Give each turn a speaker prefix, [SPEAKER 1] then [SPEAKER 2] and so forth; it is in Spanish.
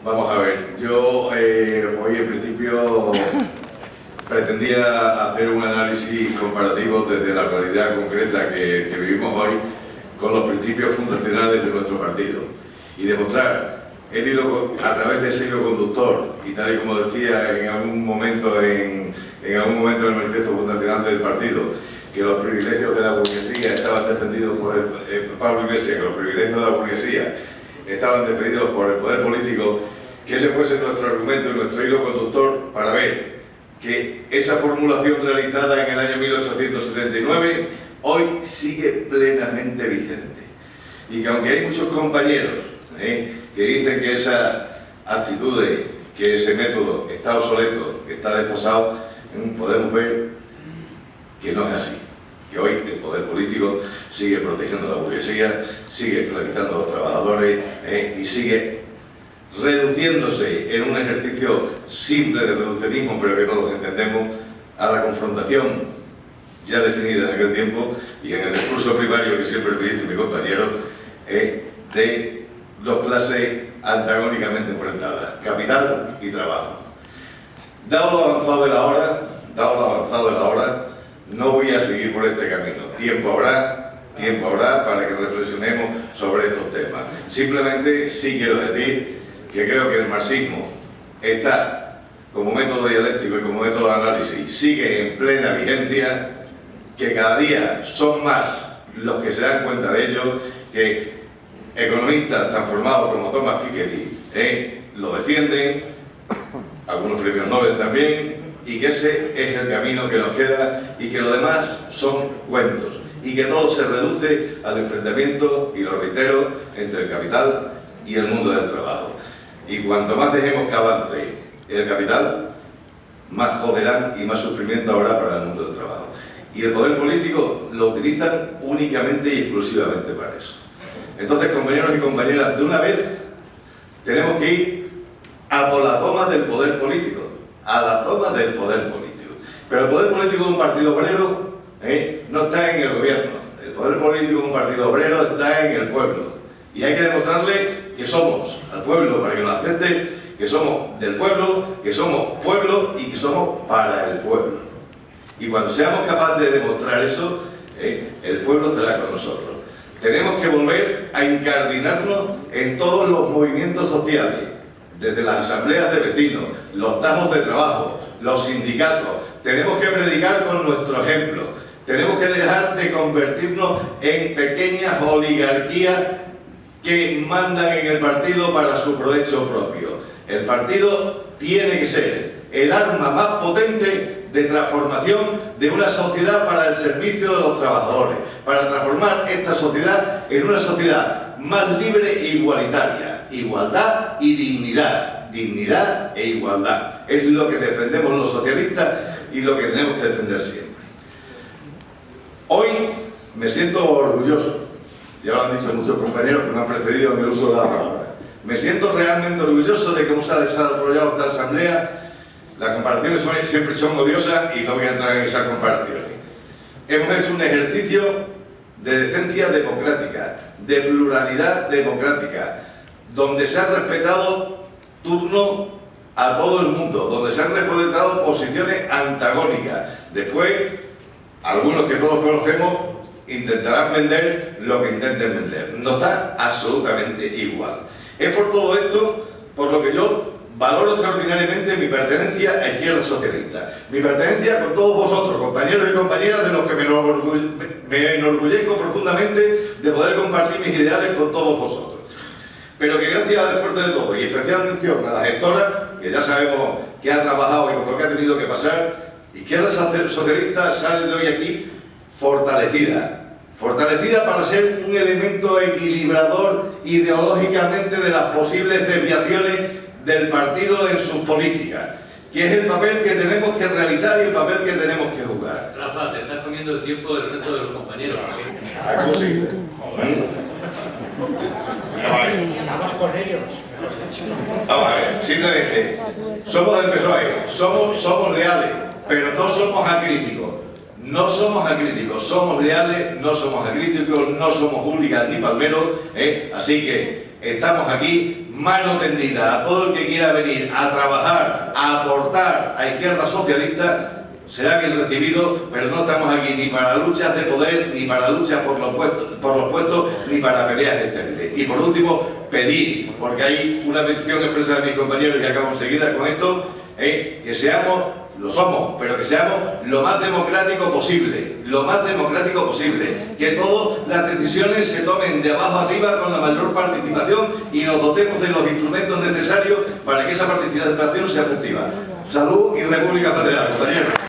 [SPEAKER 1] Vamos a ver, yo hoy en principio pretendía hacer un análisis comparativo desde la realidad concreta que vivimos hoy con los principios fundacionales de nuestro partido y demostrar el hilo, a través de ese hilo conductor, y tal y como decía en algún momento en el manifiesto fundacional del partido, que los privilegios de la burguesía estaban defendidos por Pablo Iglesias, que los privilegios de la burguesía estaban defendidos por el poder político, que ese fuese nuestro argumento y nuestro hilo conductor para ver que esa formulación realizada en el año 1879 hoy sigue plenamente vigente. Y que aunque hay muchos compañeros que dicen que esa actitud, que ese método está obsoleto, que está desfasado, podemos ver que no es así. Que hoy el poder político sigue protegiendo a la burguesía, sigue esclavizando a los trabajadores y sigue reduciéndose en un ejercicio simple de reduccionismo, pero que todos entendemos, a la confrontación ya definida en aquel tiempo y en el discurso primario que siempre me dice mi compañero, de dos clases antagónicamente enfrentadas, capital y trabajo. Dado lo avanzado de la hora, no voy a seguir por este camino. Tiempo habrá para que reflexionemos sobre estos temas. Simplemente sí quiero decir que creo que el marxismo está, como método dialéctico y como método de análisis, sigue en plena vigencia, que cada día son más los que se dan cuenta de ello, que economistas tan formados como Thomas Piketty lo defienden, algunos premios Nobel también, y que ese es el camino que nos queda y que lo demás son cuentos y que todo se reduce al enfrentamiento, y lo reitero, entre el capital y el mundo del trabajo. Y cuanto más dejemos que avance el capital, más joderán y más sufrimiento habrá para el mundo del trabajo. Y el poder político lo utilizan únicamente y exclusivamente para eso. Entonces, compañeros y compañeras, de una vez tenemos que ir a por la toma del poder político, a la toma del poder político. Pero el poder político de un partido obrero no está en el gobierno. El poder político de un partido obrero está en el pueblo. Y hay que demostrarle que somos al pueblo, para que nos acepte, que somos del pueblo, que somos pueblo y que somos para el pueblo. Y cuando seamos capaces de demostrar eso, el pueblo estará con nosotros. Tenemos que volver a incardinarnos en todos los movimientos sociales, desde las asambleas de vecinos, los tajos de trabajo, los sindicatos. Tenemos que predicar con nuestro ejemplo. Tenemos que dejar de convertirnos en pequeñas oligarquías que mandan en el partido para su provecho propio. El partido tiene que ser el arma más potente de transformación de una sociedad para el servicio de los trabajadores, para transformar esta sociedad en una sociedad más libre e igualitaria. Igualdad y dignidad. Dignidad e igualdad. Es lo que defendemos los socialistas y lo que tenemos que defender siempre. Hoy me siento orgulloso, ya lo han dicho muchos compañeros que me han precedido en el uso de la palabra. Me siento realmente orgulloso de cómo se ha desarrollado esta asamblea. Las comparaciones siempre son odiosas y no voy a entrar en esas comparaciones. Hemos hecho un ejercicio de decencia democrática, de pluralidad democrática, donde se han respetado turnos a todo el mundo, donde se han respetado posiciones antagónicas. Después, algunos que todos conocemos intentarán vender lo que intenten vender. Nos da absolutamente igual. Es por todo esto por lo que yo valoro extraordinariamente mi pertenencia a Izquierda Socialista. Mi pertenencia con todos vosotros, compañeros y compañeras, de los que me enorgullezco profundamente de poder compartir mis ideales con todos vosotros. Pero que gracias al esfuerzo de todos, y especial mención a la gestora, que ya sabemos que ha trabajado y por lo que ha tenido que pasar, Izquierda Socialista sale de hoy aquí fortalecida para ser un elemento equilibrador ideológicamente de las posibles desviaciones del partido en sus políticas, que es el papel que tenemos que realizar y el papel que tenemos que jugar.
[SPEAKER 2] Rafa, te estás comiendo el tiempo del resto de los compañeros.
[SPEAKER 3] Vamos con ellos.
[SPEAKER 1] Vamos a ver, simplemente, somos del PSOE, somos reales, pero no somos acríticos. No somos acríticos, somos leales, no somos acríticos, no somos hooligans ni palmeros, así que estamos aquí, mano tendida a todo el que quiera venir a trabajar, a aportar a Izquierda Socialista. Será bien recibido, pero no estamos aquí ni para luchas de poder, ni para luchas por los puestos, ni para peleas estériles. Y por último, pedir, porque hay una petición expresa de mis compañeros y acabo enseguida con esto, que seamos, lo somos, pero que seamos lo más democrático posible, que todas las decisiones se tomen de abajo arriba con la mayor participación y nos dotemos de los instrumentos necesarios para que esa participación sea efectiva. Salud y República Federal, compañeros.